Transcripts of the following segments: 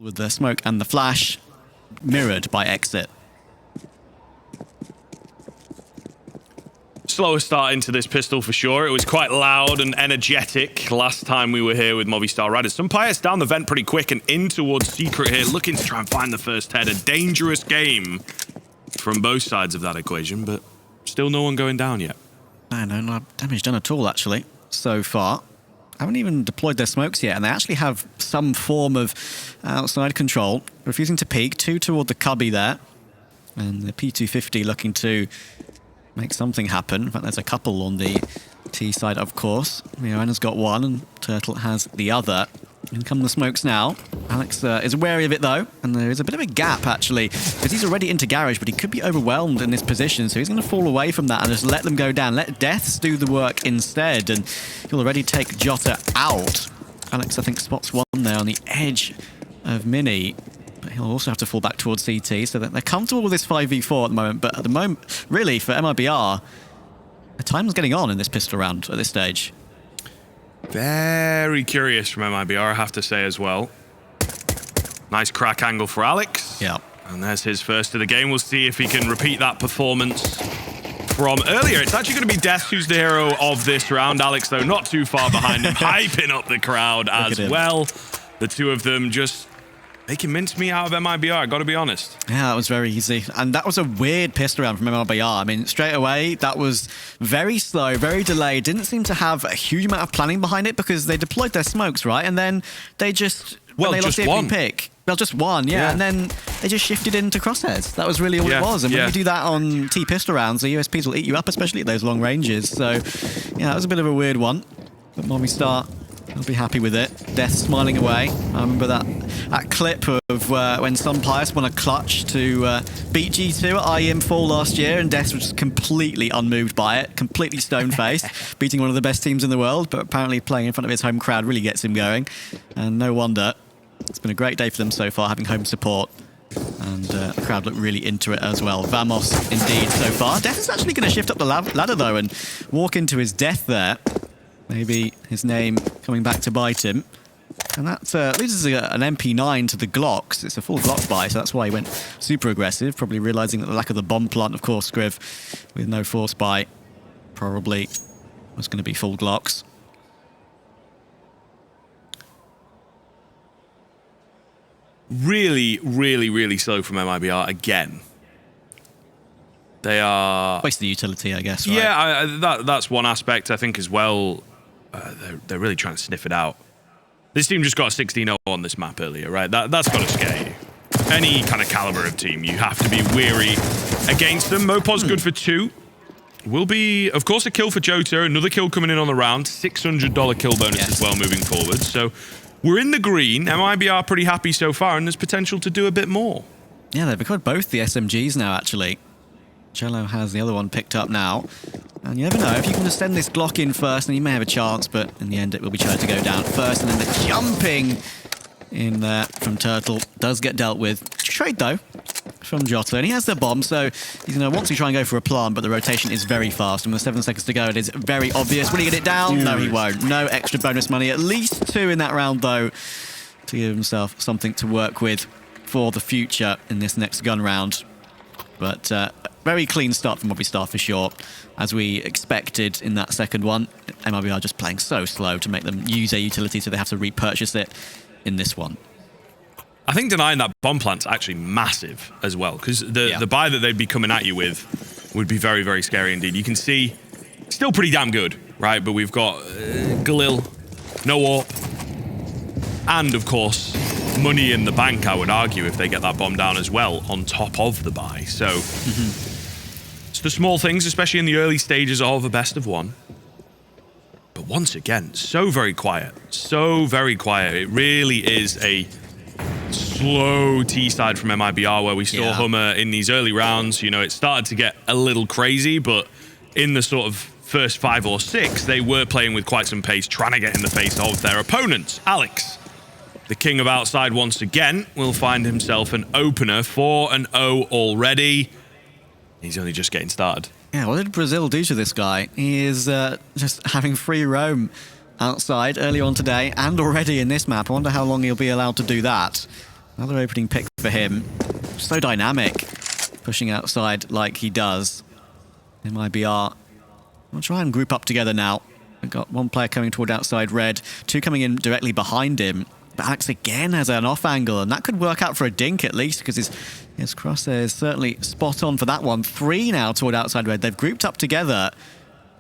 with the smoke and the flash mirrored by exit. Slower start into this pistol for sure. It was quite loud and energetic last time we were here with Movistar Riders. Some players down the vent pretty quick and in towards Secret here, looking to try and find the first head. A dangerous game from both sides of that equation, but still no one going down yet. No damage done at all, actually, so far. Haven't even deployed their smokes yet, and they actually have some form of outside control. Refusing to peek, two toward the cubby there. And the P250 looking to make something happen. In fact, there's a couple on the T side, of course. Rioana's got one, and Turtle has the other. In come the smokes now. Alex is wary of it, though, and there is a bit of a gap, actually, because he's already into garage, but he could be overwhelmed in this position, so he's going to fall away from that and just let them go down. Let Deaths do the work instead, and he'll already take Jota out. Alex, I think, spots one there on the edge of Mini, but he'll also have to fall back towards CT, so that they're comfortable with this 5v4 at the moment, but at the moment, really, for MIBR, the time's getting on in this pistol round at this stage. Very curious from MIBR, I have to say as well. Nice crack angle for Alex. Yeah. And there's his first of the game. We'll see if he can repeat that performance from earlier. It's actually going to be Death who's the hero of this round. Alex, though, not too far behind him, hyping up the crowd as well. The two of them just making mincemeat out of MIBR, got to be honest. Yeah, that was very easy. And that was a weird pistol round from MIBR. I mean, straight away, that was very slow, very delayed. Didn't seem to have a huge amount of planning behind it because they deployed their smokes, right? And then they just... Well, they just lost the one. Pick. Well, just one, yeah. And then they just shifted into crosshairs. That was really all it was. And when you do that on T-pistol rounds, the USPs will eat you up, especially at those long ranges. So, yeah, that was a bit of a weird one. But Movistar, I'll be happy with it. Death smiling away. I remember that clip of when Sun Pius won a clutch to beat G2 at IEM4 last year, and Death was just completely unmoved by it, completely stone-faced, beating one of the best teams in the world, but apparently playing in front of his home crowd really gets him going. And no wonder. It's been a great day for them so far, having home support. And the crowd look really into it as well. Vamos, indeed, so far. Death is actually going to shift up the ladder, though, and walk into his death there. Maybe his name coming back to bite him. And that loses an MP9 to the Glocks. It's a full Glock buy, so that's why he went super aggressive, probably realising that the lack of the bomb plant, of course, Griv, with no force buy, probably was going to be full Glocks. Really, really, really slow from MIBR again. They are... Waste the utility, I guess, right? Yeah, that's one aspect, I think, as well. They're really trying to sniff it out. This team just got a 16-0 on this map earlier, right? That's got to scare you. Any kind of caliber of team, you have to be weary against them. Mopoz good for 2. Will be, of course, a kill for Jota. Another kill coming in on the round. $600 kill bonus as well moving forward. So we're in the green. MIBR pretty happy so far, and there's potential to do a bit more. Yeah, they've got both the SMGs now, actually. Cello has the other one picked up now. And you never know, if you can just send this Glock in first, then you may have a chance, but in the end it will be tried to go down first. And then the jumping in there from Turtle does get dealt with. Trade, though, from Jota. And he has the bomb, so he's going to want to try and go for a plant, but the rotation is very fast. And with 7 seconds to go, it is very obvious. Will he get it down? No, he won't. No extra bonus money. At least 2 in that round, though, to give himself something to work with for the future in this next gun round. But very clean start from Movistar for sure, as we expected in that second one. MIBR just playing so slow to make them use their utility, so they have to repurchase it in this one. I think denying that bomb plant's actually massive as well, because the buy that they'd be coming at you with would be very, very scary indeed. You can see, still pretty damn good, right? But we've got Galil, no war, and of course, money in the bank, I would argue, if they get that bomb down as well, on top of the buy. So, it's the small things, especially in the early stages of a best of one. But once again, so very quiet. So very quiet. It really is a slow T-side from MIBR, where we saw Hummer in these early rounds. You know, it started to get a little crazy, but in the sort of first 5 or 6, they were playing with quite some pace, trying to get in the face of their opponents. Alex, the king of outside once again, will find himself an opener. 4-0 already. He's only just getting started. Yeah, what did Brazil do to this guy? He is just having free roam outside early on today and already in this map. I wonder how long he'll be allowed to do that. Another opening pick for him. So dynamic, pushing outside like he does. MIBR will try and group up together now. We've got one player coming toward outside red, two coming in directly behind him. But Alex again has an off angle, and that could work out for a dink at least, because his crosshair is certainly spot on for that one. Three now toward outside red. They've grouped up together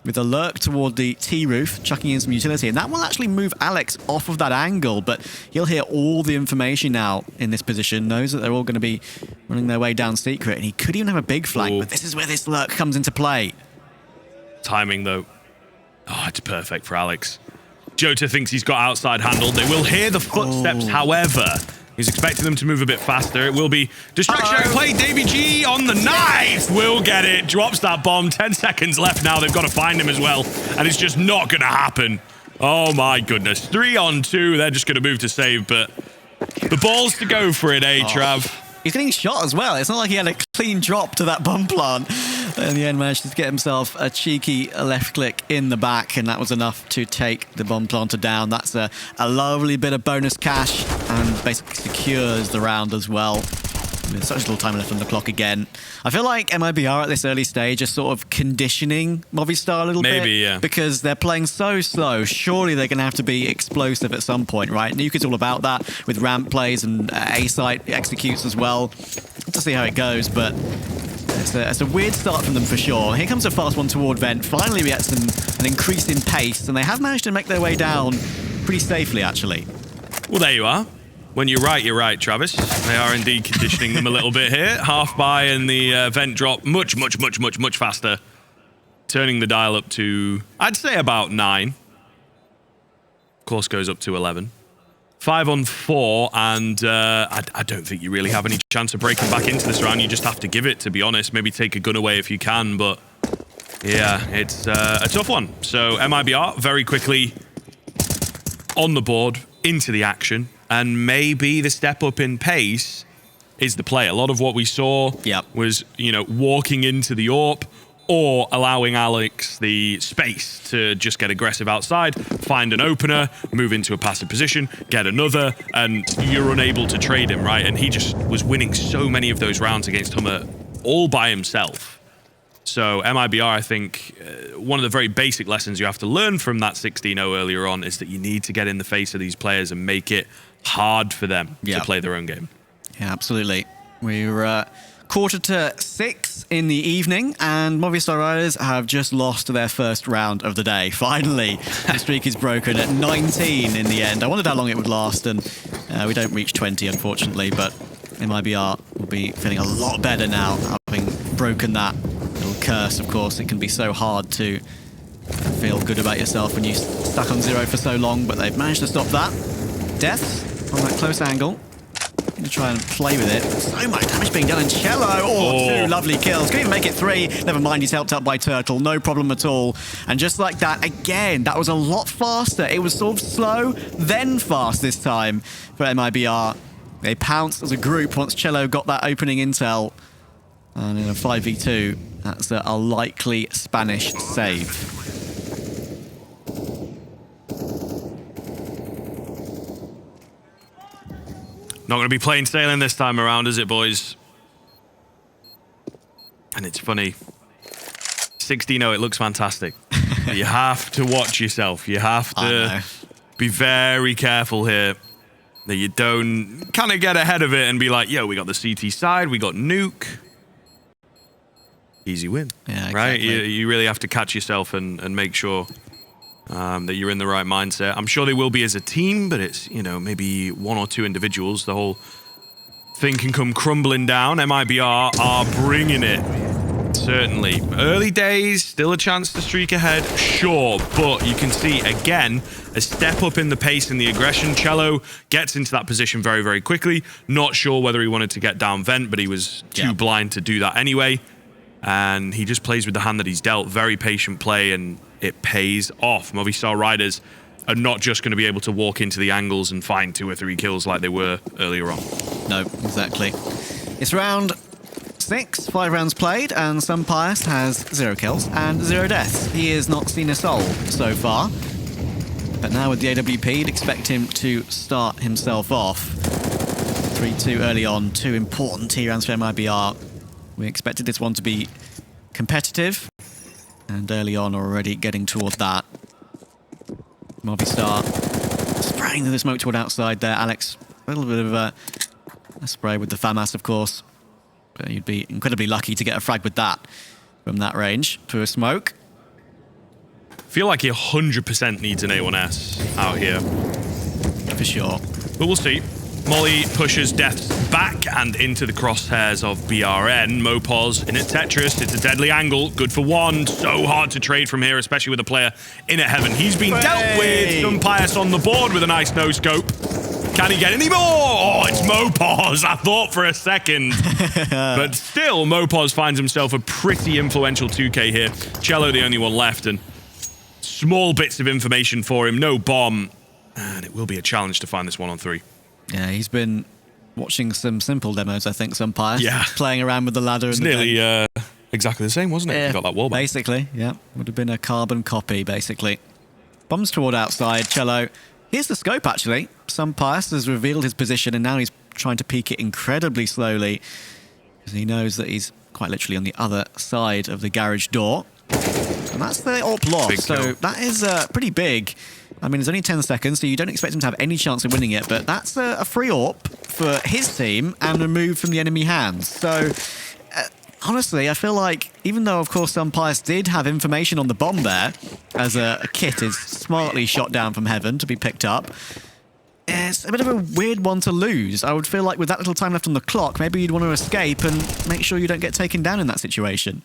with a lurk toward the T roof, chucking in some utility. And that will actually move Alex off of that angle, but he'll hear all the information now in this position, knows that they're all going to be running their way down secret, and he could even have a big flank, but this is where this lurk comes into play. Timing, though. Oh, it's perfect for Alex. Jota thinks he's got outside handled. They will hear the footsteps, however. He's expecting them to move a bit faster. It will be distraction play. Davy G on the knife. Will get it. Drops that bomb. 10 seconds left now. They've got to find him as well. And it's just not going to happen. Oh, my goodness. 3 on 2. They're just going to move to save, but the balls to go for it, Trav? He's getting shot as well. It's not like he had a clean drop to that bomb plant. In the end, managed to get himself a cheeky left click in the back, and that was enough to take the bomb planter down. That's a lovely bit of bonus cash, and basically secures the round as well. With such little time left on the clock again. I feel like MIBR at this early stage are sort of conditioning Movistar a little bit. Maybe, yeah. Because they're playing so slow. Surely they're going to have to be explosive at some point, right? Nuke is all about that with ramp plays, and A-site executes as well. To see how it goes, but it's a weird start from them for sure. Here comes a fast one toward Vent. Finally we get an increase in pace, and they have managed to make their way down pretty safely, actually. Well, there you are. When you're right, Travis. They are indeed conditioning them a little bit here. Half buy and the vent drop much faster. Turning the dial up to, I'd say, about 9. Of course, goes up to 11. 5 on 4, and I don't think you really have any chance of breaking back into this round. You just have to give it, to be honest. Maybe take a gun away if you can, but yeah, it's a tough one. So MIBR very quickly on the board, into the action. And maybe the step up in pace is the play. A lot of what we saw was, walking into the AWP or allowing Alex the space to just get aggressive outside, find an opener, move into a passive position, get another, and you're unable to trade him, right? And he just was winning so many of those rounds against Hummer all by himself. So MIBR, I think, one of the very basic lessons you have to learn from that 16-0 earlier on is that you need to get in the face of these players and make it hard for them to play their own game. Yeah, absolutely. We're 5:45 in the evening, and Movistar Riders have just lost their first round of the day. Finally, the streak is broken at 19 in the end. I wondered how long it would last, and we don't reach 20, unfortunately, but MIBR will be feeling a lot better now, having broken that little curse. Of course, it can be so hard to feel good about yourself when you're stuck on 0 for so long, but they've managed to stop that. Death on that close angle. Going to try and play with it. So much damage being done, and Cello, 2 lovely kills. Couldn't even make it 3. Never mind, he's helped out by Turtle. No problem at all. And just like that, again, that was a lot faster. It was sort of slow, then fast this time for MIBR. They pounced as a group once Cello got that opening intel. And in a 5v2, that's a likely Spanish save. Not going to be plain sailing this time around, is it, boys? And it's funny. 16-0, it looks fantastic. But you have to watch yourself. You have to be very careful here that you don't kind of get ahead of it and be like, yo, we got the CT side, we got Nuke. Easy win. Yeah, exactly. Right? You really have to catch yourself and make sure that you're in the right mindset. I'm sure they will be as a team, but it's, maybe 1 or 2 individuals. The whole thing can come crumbling down. MIBR are bringing it. Certainly. Early days, still a chance to streak ahead, sure, but you can see, again, a step up in the pace and the aggression. Cello gets into that position very, very quickly. Not sure whether he wanted to get down vent, but he was too blind to do that anyway. And he just plays with the hand that he's dealt. Very patient play, and it pays off. Movistar Riders are not just going to be able to walk into the angles and find 2 or 3 kills like they were earlier on. No, exactly. It's round 6, 5 rounds played, and Sunpius has 0 kills and 0 deaths. He has not seen a soul so far. But now with the AWP, you'd expect him to start himself off. 3-2 early on. 2 important T rounds for MIBR. We expected this one to be competitive, and early on already getting toward that. Movistar spraying the smoke toward outside there. Alex, a little bit of a spray with the FAMAS, of course. But you'd be incredibly lucky to get a frag with that from that range through a smoke. I feel like he 100% needs an A1S out here. For sure. But we'll see. Molly pushes Death back and into the crosshairs of BRN. Mopoz in at Tetris. It's a deadly angle. Good for one. So hard to trade from here, especially with a player in at Heaven. He's been dealt with. Umpire's on the board with a nice no-scope. Can he get any more? Oh, it's Mopoz. I thought for a second. But still, Mopoz finds himself a pretty influential 2K here. Cello the only one left, and small bits of information for him. No bomb. And it will be a challenge to find this 1-on-3. Yeah, he's been watching some simple demos, I think, some Umpire. Yeah. Playing around with the ladder. It's nearly exactly the same, wasn't it? Yeah, you got that wall back. Basically, yeah. Would have been a carbon copy, basically. Bombs toward outside, Cello. Here's the scope, actually. Pius has revealed his position, and now he's trying to peek it incredibly slowly, because he knows that he's quite literally on the other side of the garage door. And that's the AWP loss, so that is pretty big. I mean, there's only 10 seconds, so you don't expect him to have any chance of winning it, but that's a free AWP for his team and removed from the enemy hands. So, honestly, I feel like, even though, of course, Pius did have information on the bomb there, as a kit is smartly shot down from Heaven to be picked up, it's a bit of a weird one to lose. I would feel like with that little time left on the clock, maybe you'd want to escape and make sure you don't get taken down in that situation.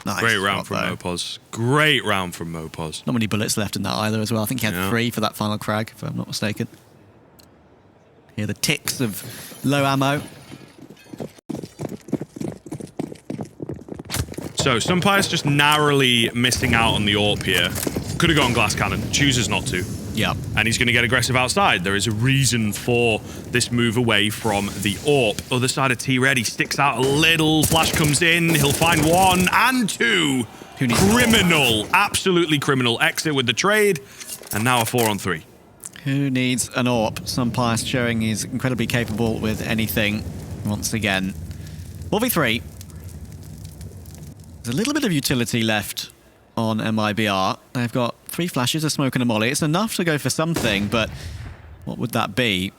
Nice. Great round from Mopoz. Great round from Mopoz. Not many bullets left in that either as well. I think he had 3 for that final crag, if I'm not mistaken. Hear the ticks of low ammo. So, Sunpire's just narrowly missing out on the AWP here. Could have gone glass cannon. Chooses not to. Yeah. And he's going to get aggressive outside. There is a reason for this move away from the AWP. Other side of T-Red, he sticks out a little. Flash comes in. He'll find 1 and 2. Criminal. Absolutely criminal. Exit with the trade. And now a 4-on-3. Who needs an AWP? Pius showing he's incredibly capable with anything once again. 4v3. There's a little bit of utility left on MIBR. They've got 3 flashes, a smoke and a molly. It's enough to go for something, but what would that be?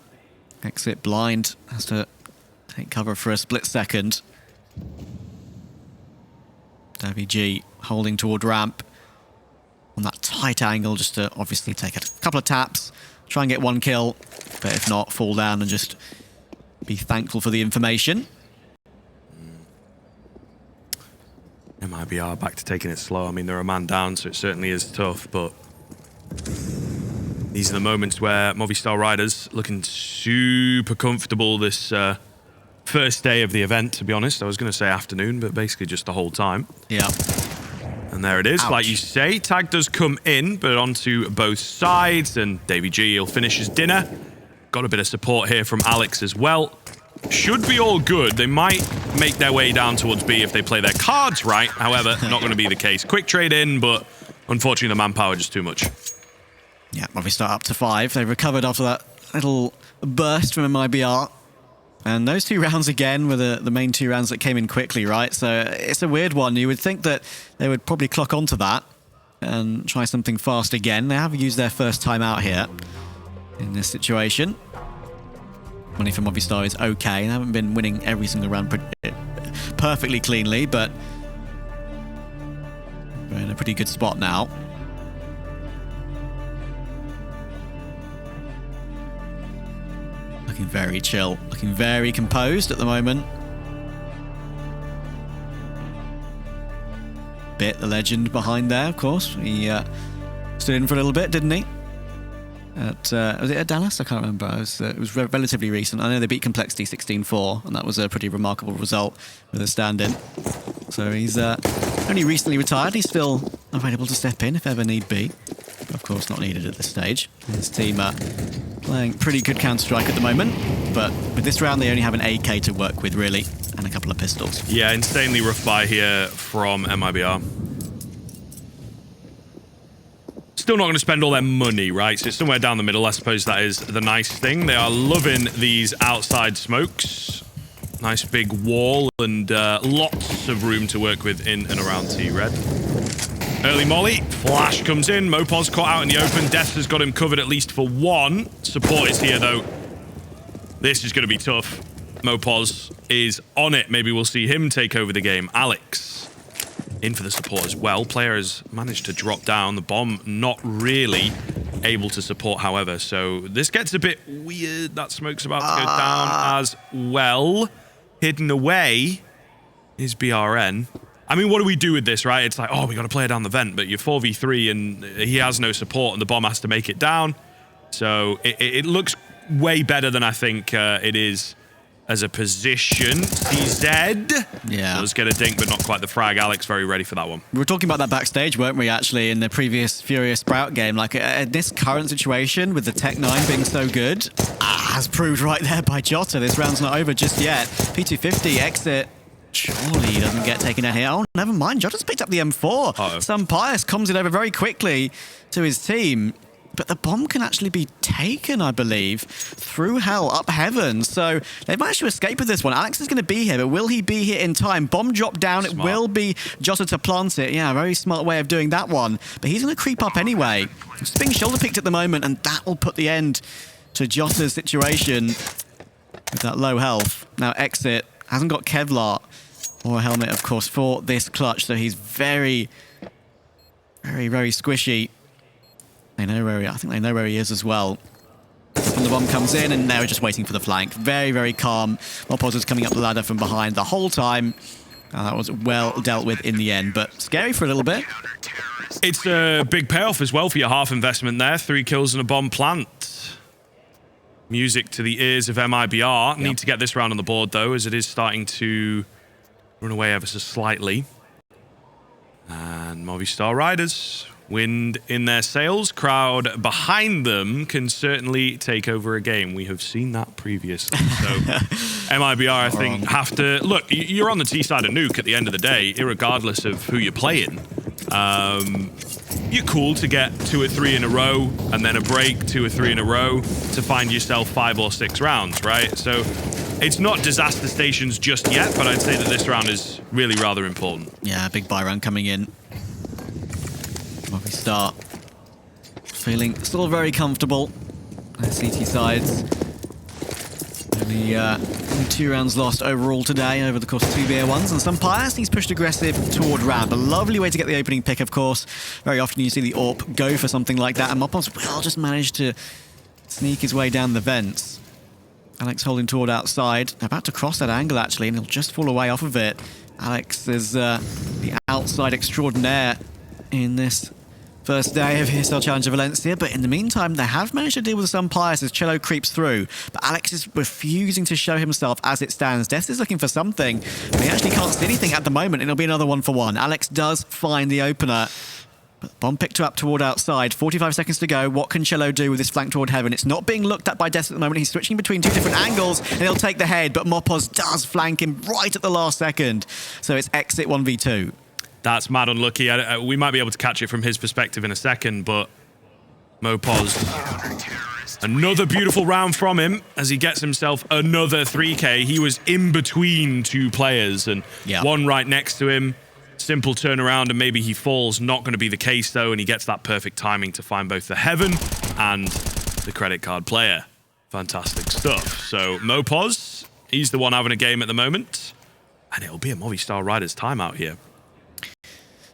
Exit blind, has to take cover for a split second. Davy G holding toward ramp on that tight angle, just to obviously take a couple of taps, try and get 1 kill, but if not, fall down and just be thankful for the information. MIBR back to taking it slow. I mean, they're a man down, so it certainly is tough, but these are the moments where Movistar Riders looking super comfortable this first day of the event, to be honest. I was going to say afternoon, but basically just the whole time. Yeah. And there it is. Ouch. Like you say, tag does come in, but onto both sides, and Davy G, he'll finish his dinner. Got a bit of support here from Alex as well. Should be all good. They might make their way down towards B if they play their cards right. However, not going to be the case. Quick trade in, but unfortunately the manpower just too much. Yeah, Movistar up to 5. They've recovered after that little burst from MIBR. And those 2 rounds again were the main 2 rounds that came in quickly, right? So it's a weird one. You would think that they would probably clock onto that and try something fast again. They have used their first time out here in this situation. Money from Movistar is okay. They haven't been winning every single round perfectly cleanly, but we're in a pretty good spot now. Looking very chill, looking very composed at the moment. Bit the legend behind there, of course. He stood in for a little bit, didn't he? Was it at Dallas? I can't remember. It was relatively recent. I know they beat Complexity 16-4, and that was a pretty remarkable result with a stand-in. So he's only recently retired. He's still available to step in if ever need be. But of course, not needed at this stage. His team playing pretty good Counter-Strike at the moment, but with this round, they only have an AK to work with, really, and a couple of pistols. Yeah, insanely rough buy here from MIBR. Still still not going to spend all their money, right? So it's somewhere down the middle. I suppose that is the nice thing. They are loving these outside smokes. Nice big wall and lots of room to work with in and around T-Red. Early molly. Flash comes in. mopoz caught out in the open. Death has got him covered at least for one. Support is here, though. This is going to be tough. mopoz is on it. Maybe we'll see him take over the game. Alex in for the support as well. Player has managed to drop down. The bomb not really able to support, however. So this gets a bit weird. That smoke's about to go down as well. Hidden away is BRN. I mean, what do we do with this, right? It's like, oh, we got to play it down the vent, but you're 4v3 and he has no support and the bomb has to make it down. So it looks way better than I think it is as a position. CZ does get a dink, but not quite the frag. Alex very ready for that one. We were talking about that backstage, weren't we, actually, in the previous Furious Sprout game? Like, this current situation with the Tech-9 being so good, as proved right there by Jota. This round's not over just yet. P250 exit. Surely he doesn't get taken out here. Oh, never mind. Jota's picked up the M4. Some Pius comes it over very quickly to his team. But the bomb can actually be taken, I believe, through hell, up heaven. So they've managed to escape with this one. Alex is going to be here, but will he be here in time? Bomb drop down. Smart. It will be Jota to plant it. Yeah, very smart way of doing that one. But he's going to creep up anyway. He's being shoulder picked at the moment, and that will put the end to Jota's situation with that low health. Now exit. Hasn't got Kevlar or a helmet, of course, for this clutch. So he's very, very, very squishy. They know where I think they know where he is as well. And the bomb comes in, and they're just waiting for the flank. Very, very calm. mopoz is coming up the ladder from behind the whole time. That was well dealt with in the end, but scary for a little bit. It's a big payoff as well for your half investment there. 3 kills and a bomb plant. Music to the ears of MIBR. Need to get this round on the board, though, as it is starting to run away ever so slightly. And Movistar Riders, wind in their sails. Crowd behind them can certainly take over a game. We have seen that previously. So MIBR, I think, have to... Look, you're on the T side of Nuke at the end of the day, irregardless of who you're playing. You're cool to get 2 or 3 in a row and then a break, 2 or 3 in a row to find yourself 5 or 6 rounds, right? So it's not disaster stations just yet, but I'd say that this round is really rather important. Yeah, big buy round coming in. Movistar feeling still very comfortable. CT sides. Only 2 rounds lost overall today over the course of 2 BA1s, and some Pius he's pushed aggressive toward ramp. A lovely way to get the opening pick, of course. Very often you see the AWP go for something like that, and mopoz will just manage to sneak his way down the vents. Alex holding toward outside. They're about to cross that angle, actually, and he'll just fall away off of it. Alex is the outside extraordinaire in this first day of ESL Challenger Valencia, but in the meantime, they have managed to deal with some Pius as Cello creeps through. But Alex is refusing to show himself as it stands. Death is looking for something, but he actually can't see anything at the moment, and it'll be another 1-for-1. Alex does find the opener, but bomb picked her up toward outside. 45 seconds to go. What can Cello do with this flank toward heaven? It's not being looked at by Death at the moment. He's switching between 2 different angles, and he'll take the head, but mopoz does flank him right at the last second. So it's exit 1v2. That's mad unlucky. We might be able to catch it from his perspective in a second, but mopoz. Another beautiful round from him as he gets himself another 3K. He was in between 2 players and one right next to him. Simple turnaround and maybe he falls. Not going to be the case, though, and he gets that perfect timing to find both the heaven and the credit card player. Fantastic stuff. So mopoz, he's the one having a game at the moment, and it'll be a Movistar Riders timeout here.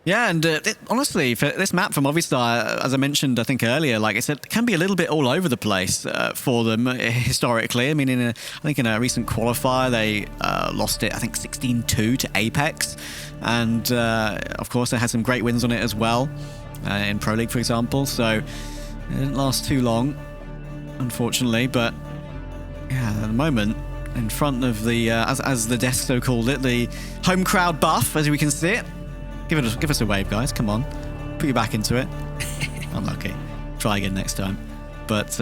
Yeah, and honestly, for this map for Movistar, as I mentioned, I think earlier, like I said, it can be a little bit all over the place for them historically. I mean, I think in a recent qualifier, they lost it, I think, 16-2 to Apex. And, of course, they had some great wins on it as well, in Pro League, for example. So it didn't last too long, unfortunately. But, yeah, at the moment, in front of the, as the desk so called it, the home crowd buff, as we can see it. Give us a wave, guys. Come on. Put your back into it. Unlucky. Try again next time. But,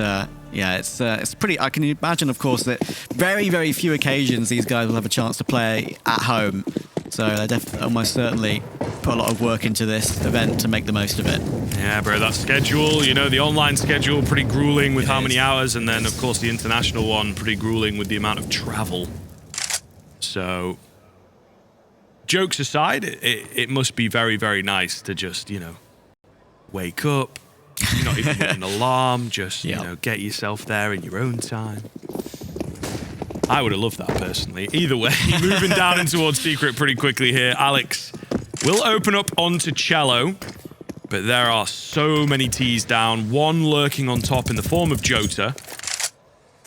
yeah, it's pretty... I can imagine, of course, that very, very few occasions these guys will have a chance to play at home. So they're almost certainly put a lot of work into this event to make the most of it. Yeah, bro, that schedule, you know, the online schedule, pretty grueling with how many hours, and then, of course, the international one, pretty grueling with the amount of travel. So, jokes aside, it must be very, very nice to just, you know, wake up, not even with an alarm, just, you know, get yourself there in your own time. I would have loved that personally. Either way, moving down in towards Secret pretty quickly here. Alex will open up onto Cello, but there are so many T's down. One lurking on top in the form of Jota.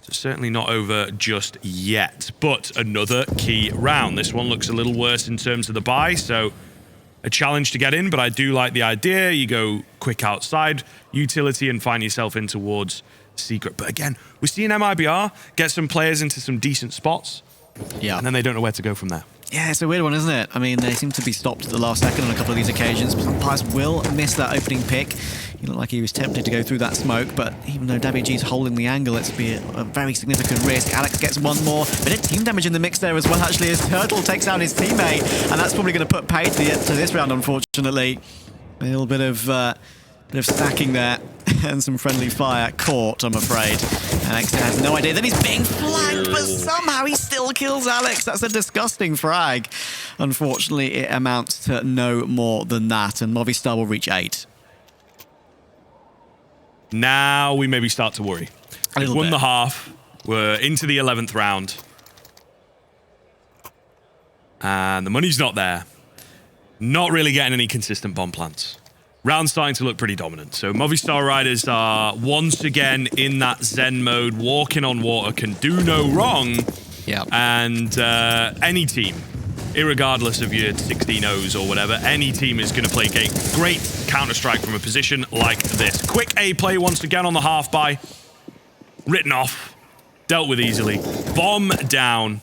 So certainly not over just yet, but another key round. This one looks a little worse in terms of the buy, so a challenge to get in, but I do like the idea. You go quick outside utility and find yourself in towards Secret. But again, we're seeing MIBR get some players into some decent spots, and then they don't know where to go from there. Yeah, it's a weird one, isn't it? I mean, they seem to be stopped at the last second on a couple of these occasions. Some players will miss that opening pick. He looked like he was tempted to go through that smoke, but even though WG's holding the angle, it's be a very significant risk. Alex gets one more. Bit of team damage in the mix there as well, actually, as Turtle takes out his teammate, and that's probably going to put pay to the end to this round, unfortunately. A little bit of stacking there and some friendly fire caught, I'm afraid. Alex has no idea that he's being flanked, but somehow he still kills Alex. That's a disgusting frag. Unfortunately, it amounts to no more than that, and Movistar will reach 8. Now we maybe start to worry. We've won the half. We're into the 11th round. And the money's not there. Not really getting any consistent bomb plants. Round's starting to look pretty dominant. So Movistar Riders are once again in that Zen mode. Walking on water can do no wrong. Yeah. And any team, irregardless of your 16-0s or whatever, any team is going to play great Counter-Strike from a position like this. Quick A play once again on the half buy. Written off. Dealt with easily. Bomb down.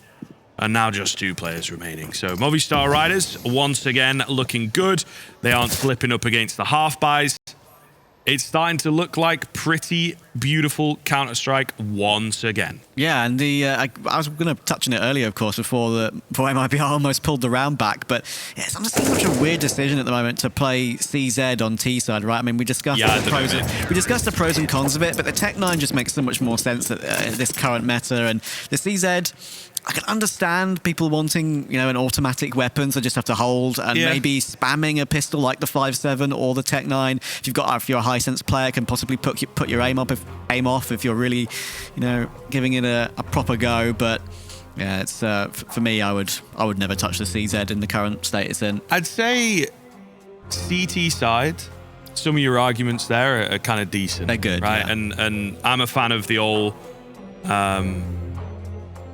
And now just 2 players remaining. So Movistar Riders, once again, looking good. They aren't slipping up against the half buys. It's starting to look like pretty beautiful Counter-Strike once again. Yeah, and I was going to touch on it earlier, of course, before MIBR almost pulled the round back. But yeah, it's such a weird decision at the moment to play CZ on T side, right? I mean, we discussed the pros and cons of it, but the Tech-9 just makes so much more sense at this current meta. And the CZ, I can understand people wanting, you know, an automatic weapon, so just have to hold, and maybe spamming a pistol like the 5.7 or the Tech-9. If you're a high sense player, can possibly put your aim off if you're really, you know, giving it a proper go. But yeah, it's for me, I would never touch the CZ in the current state it's in. I'd say CT side, some of your arguments there are kind of decent. They're good, right? Yeah. And I'm a fan of the old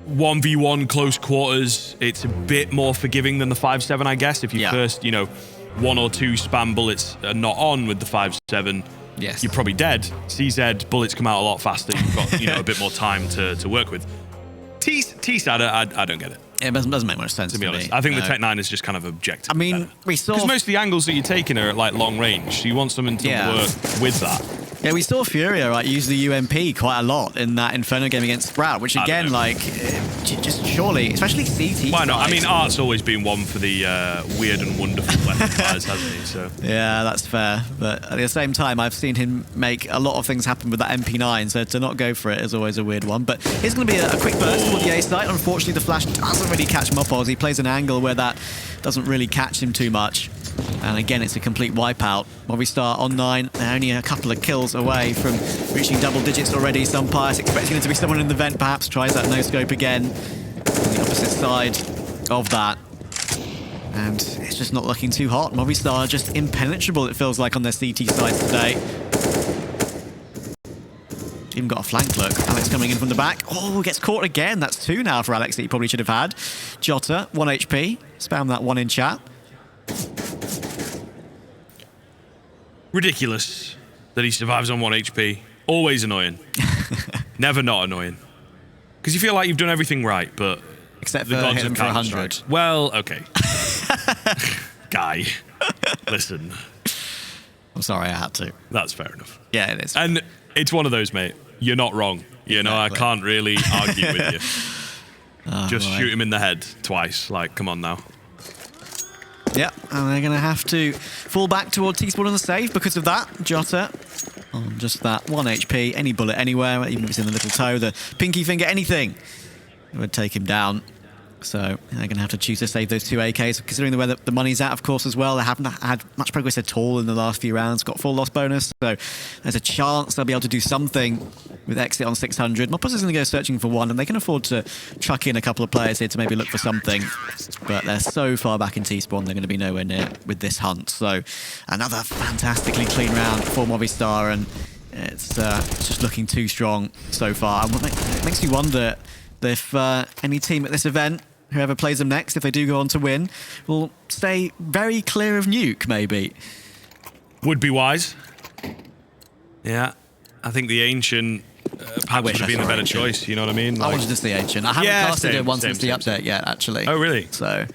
1v1 close quarters. It's a bit more forgiving than the 5.7, I guess. If you first, you know, 1 or 2 spam bullets are not on with the 5.7, you're probably dead. CZ, bullets come out a lot faster. You've got, you know, a bit more time to work with. T-SAD, I don't get it. It doesn't make much sense to be honest. I think the Tech-9 is just kind of objective. I mean, we saw... Because most of the angles that you're taking are at, like, long range. So you want something to work with that. Yeah, we saw Furia, right, use the UMP quite a lot in that Inferno game against Sprout, which again, like, just surely, especially CT. Why not? I mean, Art's always been one for the weird and wonderful weapon fires, hasn't he? So yeah, that's fair. But at the same time, I've seen him make a lot of things happen with that MP9, so to not go for it is always a weird one. But here's going to be a quick burst toward the A site. Unfortunately, the flash doesn't really catch mopoz. He plays an angle where that doesn't really catch him too much. And again, it's a complete wipeout. Movistar on 9. They're only a couple of kills away from reaching double digits already. Sunpire's expecting there to be someone in the vent, perhaps tries that no-scope again on the opposite side of that. And it's just not looking too hot. Movistar just impenetrable, it feels like, on their CT side today. Even got a flank look. Alex coming in from the back. Oh, gets caught again. That's 2 now for Alex that he probably should have had. Jota, 1 HP. Spam that 1 in chat. Ridiculous that he survives on 1 HP. Always annoying. Never not annoying. Because you feel like you've done everything right, but... Except for hit him for 100. Well, okay. Guy. Listen. I'm sorry, I had to. That's fair enough. Yeah, it is. And it's one of those, mate. You're not wrong. You know, I can't really argue with you. Just shoot him in the head twice. Like, come on now. Yeah, and they're going to have to fall back toward T-Spawn on the save because of that. Jota on just that 1 HP. Any bullet anywhere, even if it's in the little toe, the pinky finger, anything, it would take him down. So they're going to have to choose to save those 2 AKs, considering the way that the money's at, of course, as well. They haven't had much progress at all in the last few rounds. Got full loss bonus, so there's a chance they'll be able to do something with exit on 600. mopoz is going to go searching for 1, and they can afford to chuck in a couple of players here to maybe look for something. But they're so far back in T-Spawn, they're going to be nowhere near with this hunt. So another fantastically clean round for Movistar, and it's just looking too strong so far. And it makes you wonder if any team at this event, whoever plays them next, if they do go on to win, will stay very clear of Nuke, maybe. Would be wise. Yeah. I think the Ancient perhaps would have been the better choice, you know what I mean? Like, I wanted to see Ancient. I haven't casted it once since the update yet, actually. Oh, really? So I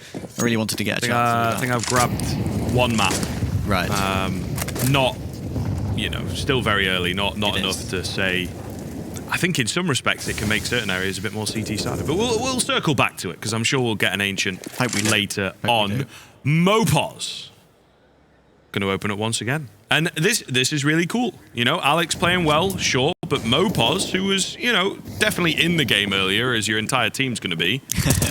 really wanted to get a chance. I think I've grabbed 1 map. Right. Not, you know, still very early, not enough to say. I think in some respects it can make certain areas a bit more CT-sided. But we'll circle back to it, because I'm sure we'll get an Ancient later on. mopoz. Going to open it once again. And this is really cool. You know, Alex playing well, sure, but mopoz, who was, you know, definitely in the game earlier, as your entire team's going to be,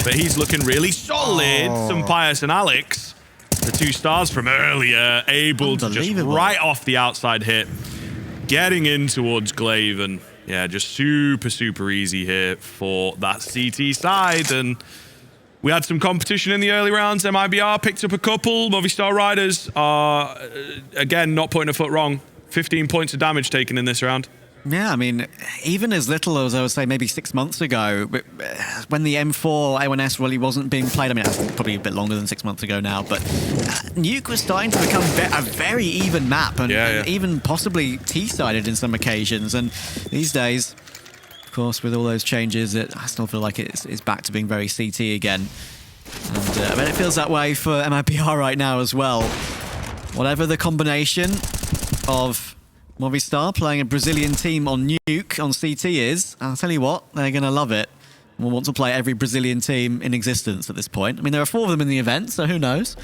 but he's looking really solid. Pius and Alex, the 2 stars from earlier, able to just right off the outside hit, getting in towards Glaive, and yeah, just super, super easy here for that CT side. And we had some competition in the early rounds. MIBR picked up a couple. Movistar Riders are, again, not putting a foot wrong. 15 points of damage taken in this round. Yeah, I mean, even as little as I would say maybe 6 months ago, when the M4 A1S really wasn't being played, I mean, that's probably a bit longer than 6 months ago now, but Nuke was starting to become a very even map, and even possibly T-sided in some occasions. And these days, of course, with all those changes, I still feel like it's back to being very CT again. And I mean, it feels that way for MIBR right now as well. Whatever the combination of Movistar playing a Brazilian team on Nuke on CT is, I'll tell you what, they're going to love it. We'll want to play every Brazilian team in existence at this point. I mean, there are 4 of them in the event, so who knows?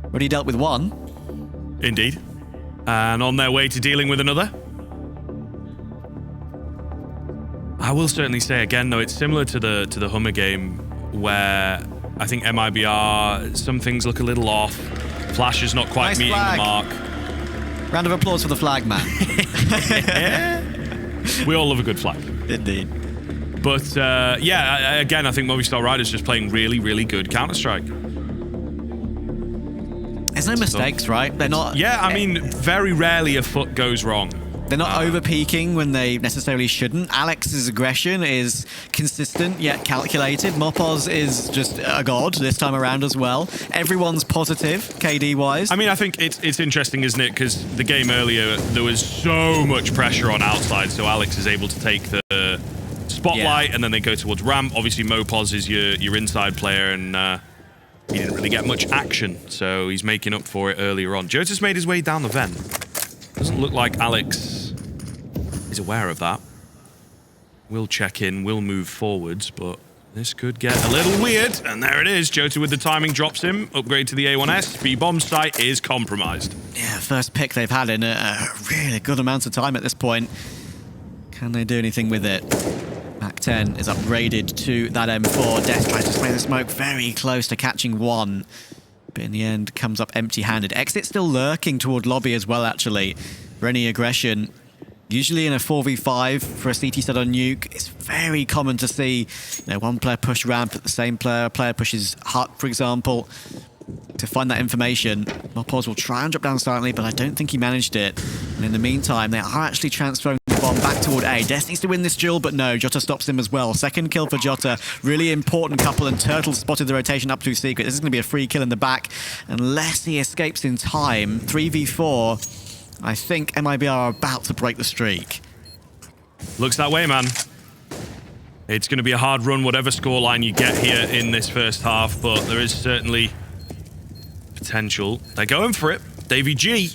Already dealt with 1. Indeed. And on their way to dealing with another. I will certainly say again, though, it's similar to the Hummer game, where I think MIBR, some things look a little off. Flash is not quite meeting the mark. Round of applause for the flag, man. We all love a good flag. Indeed. But, yeah, again, I think Movistar Riders just playing really, really good Counter-Strike. There's no mistakes, right? They're not... Yeah, I mean, very rarely a foot goes wrong. They're not over-peaking when they necessarily shouldn't. Alex's aggression is consistent yet calculated. mopoz is just a god this time around as well. Everyone's positive, KD-wise. I mean, I think it's interesting, isn't it? Because the game earlier, there was so much pressure on outside, so Alex is able to take the spotlight, and then they go towards ramp. Obviously, mopoz is your inside player, and he didn't really get much action, so he's making up for it earlier on. Jota's made his way down the vent. Doesn't look like Alex is aware of that. We'll check in, we'll move forwards, but this could get a little weird. And there it is. Jota with the timing drops him. Upgrade to the A1S. B-bomb site is compromised. Yeah, first pick they've had in a really good amount of time at this point. Can they do anything with it? Mac 10 is upgraded to that M4. Death tries to spray the smoke very close to catching 1. But in the end, comes up empty-handed. Exit still lurking toward lobby as well, actually, for any aggression. Usually in a 4v5 for a CT set on Nuke, it's very common to see, you know, one player push ramp at the same player, a player pushes hut, for example. To find that information, mopoz will try and drop down silently, but I don't think he managed it. And in the meantime, they are actually transferring the bomb back toward A. Des needs to win this duel, but no, Jota stops him as well. Second kill for Jota. Really important couple, and Turtle spotted the rotation up to secret. This is going to be a free kill in the back, unless he escapes in time. 3v4. I think MIBR are about to break the streak. Looks that way, man. It's going to be a hard run, whatever scoreline you get here in this first half, but there is certainly potential. They're going for it. Davey G,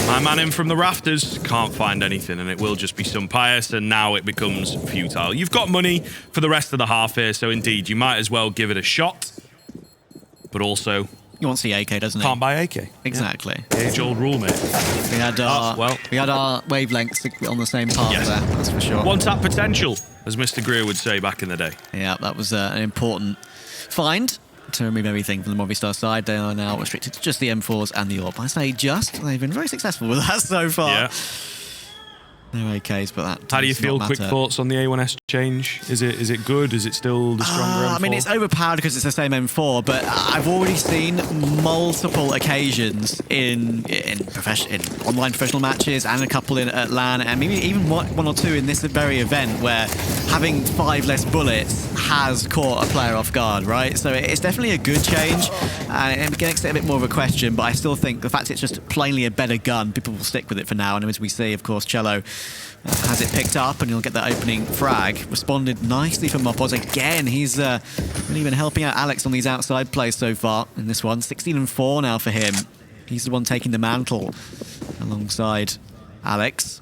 my man in from the rafters, can't find anything, and it will just be some pious, and now it becomes futile. You've got money for the rest of the half here, so indeed, you might as well give it a shot. but also he wants the AK, doesn't he? Can't buy AK. Exactly. Yeah. Age-old rule, mate. We had our wavelengths on the same path there, that's for sure. One tap potential, as Mr. Greer would say back in the day. Yeah, that was an important find to remove everything from the Movistar side. They are now restricted to just the M4s and the AWP. I say just, they've been very successful with that so far. Yeah. No AKs, but that How do you feel? Quick thoughts on the A1S change? Is it good? Is it still the stronger M4? I mean, it's overpowered because it's the same M4, but I've already seen multiple occasions in online professional matches and a couple at LAN, and maybe even one or two in this very event where having 5 less bullets has caught a player off guard, right? So it's definitely a good change, and it makes it a bit more of a question, but I still think the fact it's just plainly a better gun, people will stick with it for now, and as we see, of course, Cello has it picked up, and he'll get that opening frag. Responded nicely from mopoz. Again, he's really been helping out Alex on these outside plays so far in this one. 16-4 now for him. He's the one taking the mantle alongside Alex.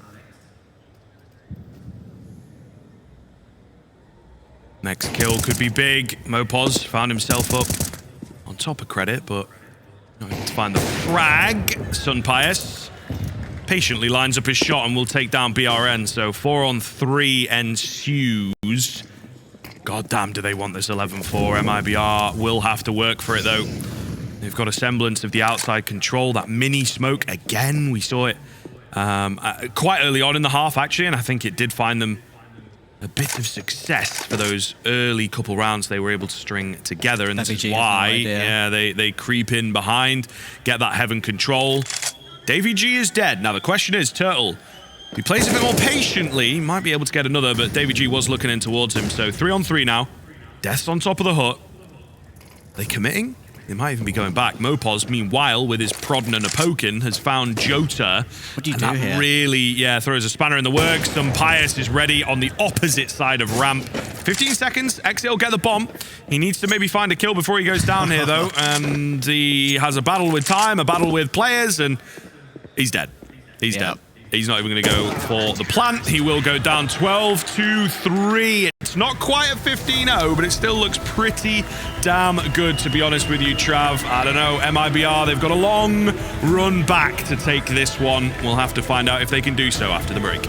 Next kill could be big. mopoz found himself up on top of credit, but not able to find the frag. Sunpius patiently lines up his shot and will take down BRN. So 4-on-3 ensues. God damn, do they want this 11-4? MIBR will have to work for it, though. They've got a semblance of the outside control. That mini smoke, again, we saw it quite early on in the half, actually, and I think it did find them a bit of success for those early couple rounds they were able to string together, and this is why they creep in behind, get that heaven control. Davy G is dead. Now the question is, Turtle, if he plays a bit more patiently, he might be able to get another, but Davy G was looking in towards him. So 3-on-3 now. Death's on top of the hut. Are they committing? They might even be going back. mopoz, meanwhile, with his prodding and a poking, has found Jota. What do you do here? Really, throws a spanner in the works. Sunpius is ready on the opposite side of ramp. 15 seconds. Exit will get the bomb. He needs to maybe find a kill before he goes down here, though. And he has a battle with time, a battle with players, and he's dead. He's dead. He's not even going to go for the plant. He will go down 12-3. It's not quite a 15-0, but it still looks pretty damn good, to be honest with you, Trav. I don't know. MIBR, they've got a long run back to take this one. We'll have to find out if they can do so after the break.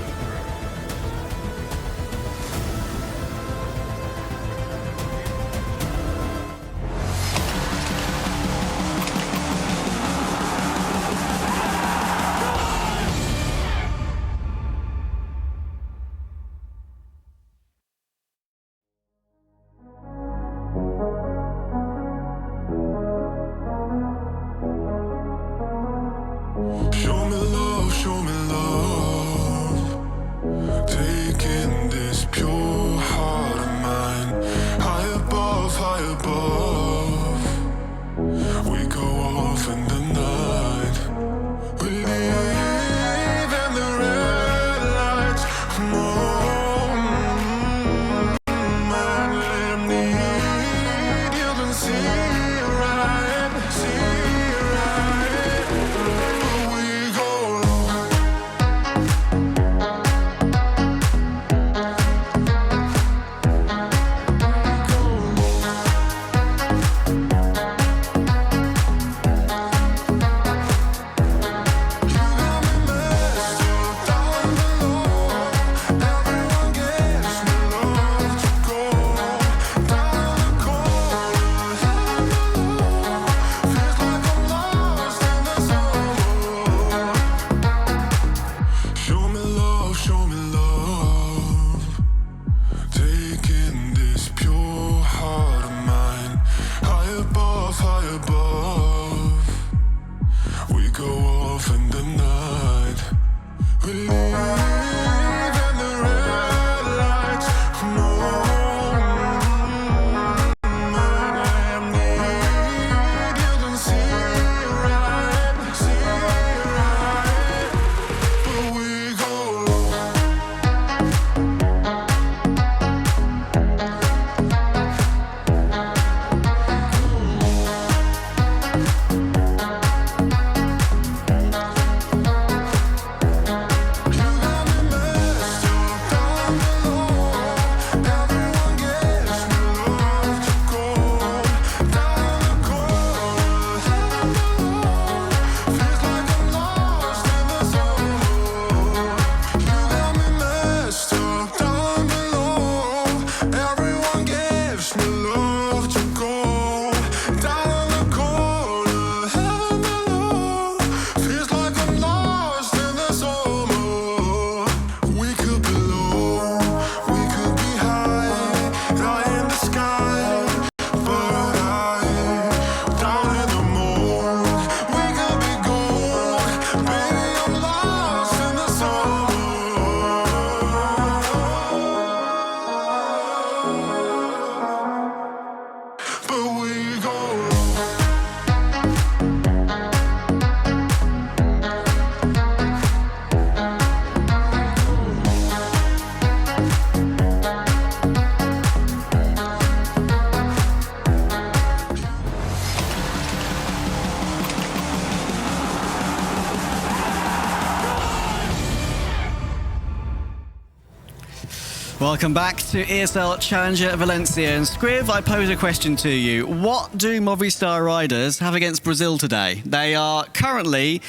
Welcome back to ESL Challenger Valencia. And Scriv, I pose a question to you. What do Movistar Riders have against Brazil today? They are currently,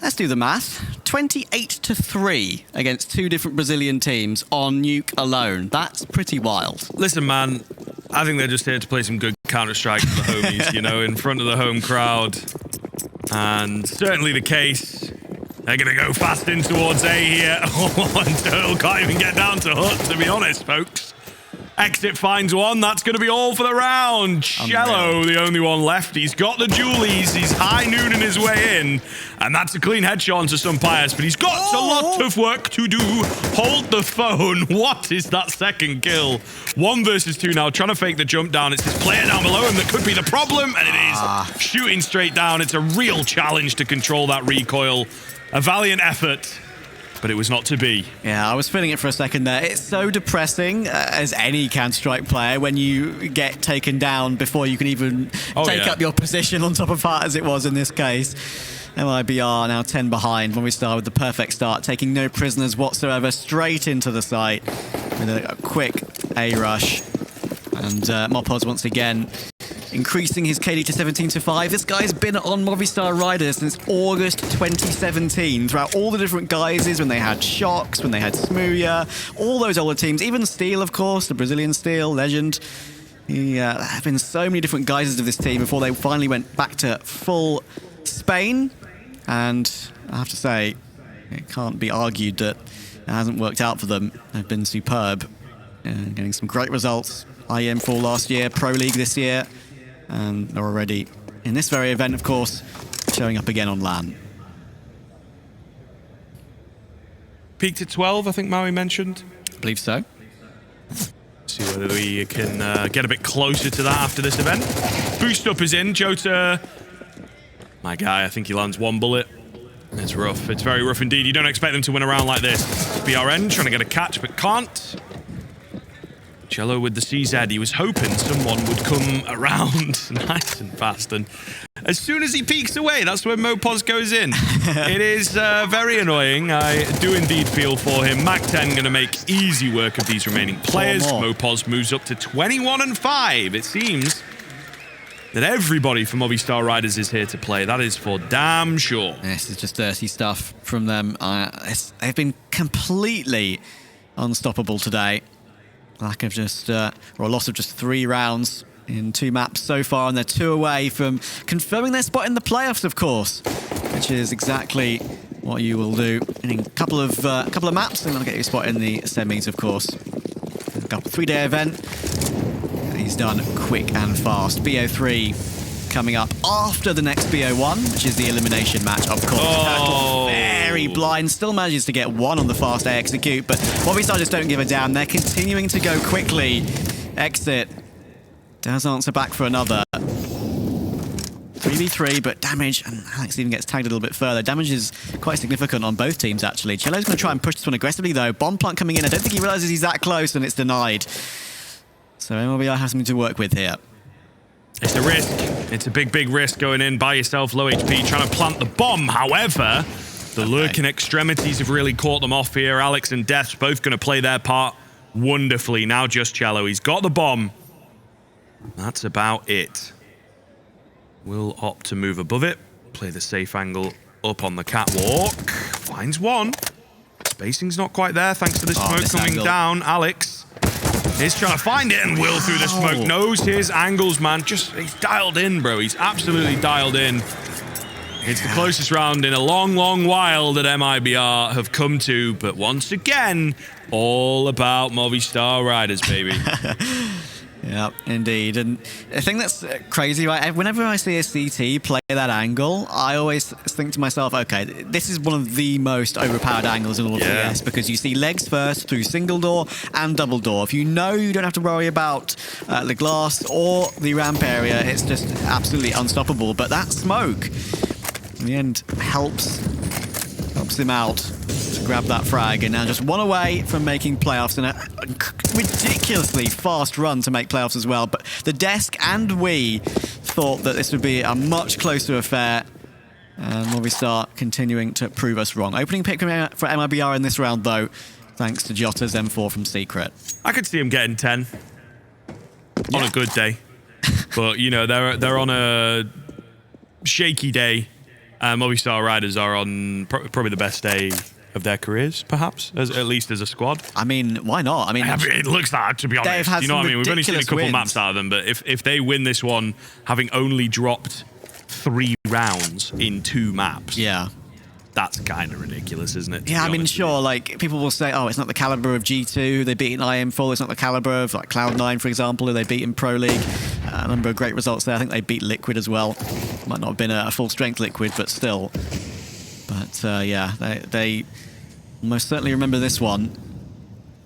let's do the math, 28-3 against two different Brazilian teams on Nuke alone. That's pretty wild. Listen, man, I think they're just here to play some good Counter-Strike for the homies, you know, in front of the home crowd. And certainly the case. They're going to go fast in towards A here. And Turtle can't even get down to Hut, to be honest, folks. Exit finds one. That's going to be all for the round. Cello, the only one left. He's got the dualies. He's high nooning his way in. And that's a clean headshot onto some Pius. But he's got a lot of work to do. Hold the phone. What is that second kill? 1 versus 2 now. Trying to fake the jump down. It's this player down below him that could be the problem. And it is shooting straight down. It's a real challenge to control that recoil. A valiant effort. But it was not to be. Yeah, I was feeling it for a second there. It's so depressing as any Counter-Strike player when you get taken down before you can even take up your position on top of Hart, as it was in this case. MIBR now 10 behind. Movistar with the perfect start, taking no prisoners whatsoever, straight into the site with a quick A rush. And mopoz once again increasing his KD to 17-5. This guy's been on Movistar Riders since August 2017, throughout all the different guises, when they had Shocks, when they had Smooya, all those older teams, even Steel, of course, the Brazilian Steel, Legend. There have been so many different guises of this team before they finally went back to full Spain. And I have to say, it can't be argued that it hasn't worked out for them. They've been superb, getting some great results. IEM4 last year, Pro League this year. And they're already, in this very event, of course, showing up again on LAN. Peaked at 12, I think Maui mentioned. I believe so. See whether we can get a bit closer to that after this event. Boost up is in. Jota, my guy, I think he lands 1 bullet. It's rough. It's very rough indeed. You don't expect them to win a round like this. BRN trying to get a catch, but can't. Cello with the CZ. He was hoping someone would come around nice and fast. And as soon as he peeks away, that's when mopoz goes in. It is very annoying. I do indeed feel for him. Mac 10 going to make easy work of these remaining players. mopoz moves up to 21-5. It seems that everybody from Movistar Riders is here to play. That is for damn sure. This is just dirty stuff from them. They've been completely unstoppable today. Lack of just, or a loss of just 3 rounds in 2 maps so far, and they're 2 away from confirming their spot in the playoffs, of course, which is exactly what you will do in a couple of maps, and they'll get you a spot in the semis, of course. A 3-day event. He's done quick and fast. BO3 coming up after the next BO1, which is the elimination match, of course. Very blind, still manages to get 1 on the fast A execute, but Movistar just don't give a damn. They're continuing to go quickly. Exit does answer back for another. 3v3, but damage, and Alex even gets tagged a little bit further. Damage is quite significant on both teams, actually. Cello's going to try and push this one aggressively, though. Bomb plant coming in. I don't think he realizes he's that close, and it's denied. So MLBR has something to work with here. It's a risk. It's a big, big risk going in by yourself, low HP, trying to plant the bomb. However, the lurking extremities have really caught them off here. Alex and Death's both going to play their part wonderfully. Now just Cello. He's got the bomb. That's about it. Will opt to move above it. Play the safe angle up on the catwalk. Finds one. Spacing's not quite there thanks to the smoke coming down. Alex is trying to find it, and Will through the smoke knows his angles, man. He's dialed in, bro. He's absolutely dialed in. It's the closest round in a long, long while that MIBR have come to, but once again, all about Movistar Riders, baby. Yeah, indeed. And the thing that's crazy, right? Whenever I see a CT play that angle, I always think to myself, okay, this is one of the most overpowered angles in all of CS, because you see legs first through single door and double door. If you know you don't have to worry about the glass or the ramp area, it's just absolutely unstoppable. But that smoke, in the end, helps him out to grab that frag, and now just 1 away from making playoffs, and a ridiculously fast run to make playoffs as well. But the desk and we thought that this would be a much closer affair, and Movistar continuing to prove us wrong. Opening pick for MIBR in this round, though. thanks to Jota's M4 from Secret. I could see him getting 10 on a good day. But, you know, they're on a shaky day. Movistar Riders are on probably the best day of their careers, perhaps, at least as a squad. I mean, why not? I mean, it looks that, to be honest. You know what I mean? We've only seen a couple maps out of them, but if they win this one, having only dropped 3 rounds in 2 maps, yeah, that's kind of ridiculous, isn't it? Yeah, I mean, sure, like, people will say, oh, it's not the caliber of G2 they beat in IM4, it's not the caliber of, like, Cloud9, for example, who they beat in Pro League. A number of great results there. I think they beat Liquid as well. Might not have been a full-strength Liquid, but still. But, yeah, they most certainly remember this one.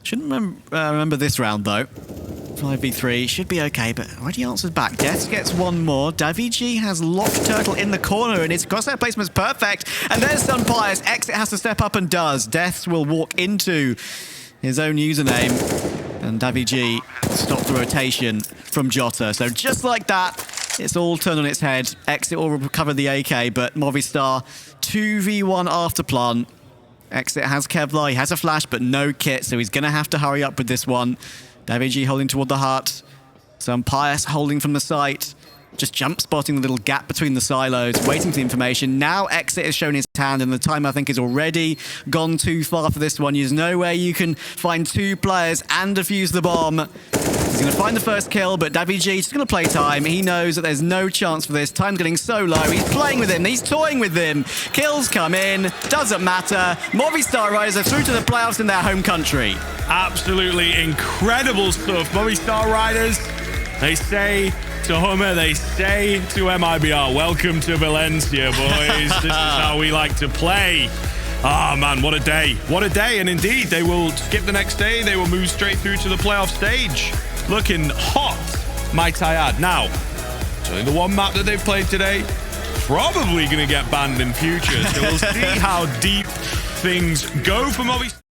Shouldn't remember this round, though. 5v3 should be okay, but already answers back. Death gets one more. Davigi has locked Turtle in the corner, and his crosshair placement's perfect. And there's Sunpius. Exit has to step up and does. Death will walk into his own username, and Davigi stopped the rotation from Jota. So just like that, it's all turned on its head. Exit will recover the AK, but Movistar 2v1 after plant. Exit has Kevlar, he has a flash, but no kit, so he's going to have to hurry up with this one. Davigi holding toward the heart. Sunpius holding from the site. Just jump spotting the little gap between the silos, waiting for the information. Now Exit has shown his hand, and the time, I think, is already gone too far for this one. There's no way you can find 2 players and defuse the bomb. He's going to find the first kill, but Davigi just going to play time. He knows that there's no chance for this. Time's getting so low. He's playing with him. He's toying with him. Kills come in. Doesn't matter. Movistar Riders are through to the playoffs in their home country. Absolutely incredible stuff. Movistar Riders, they say to Hummer, they say to MIBR, welcome to Valencia, boys. This is how we like to play. Ah, man, what a day. What a day. And indeed, they will skip the next day. They will move straight through to the playoff stage. Looking hot, might I add. Now, it's only the one map that they've played today. Probably going to get banned in future. So we'll see how deep things go for Movistar.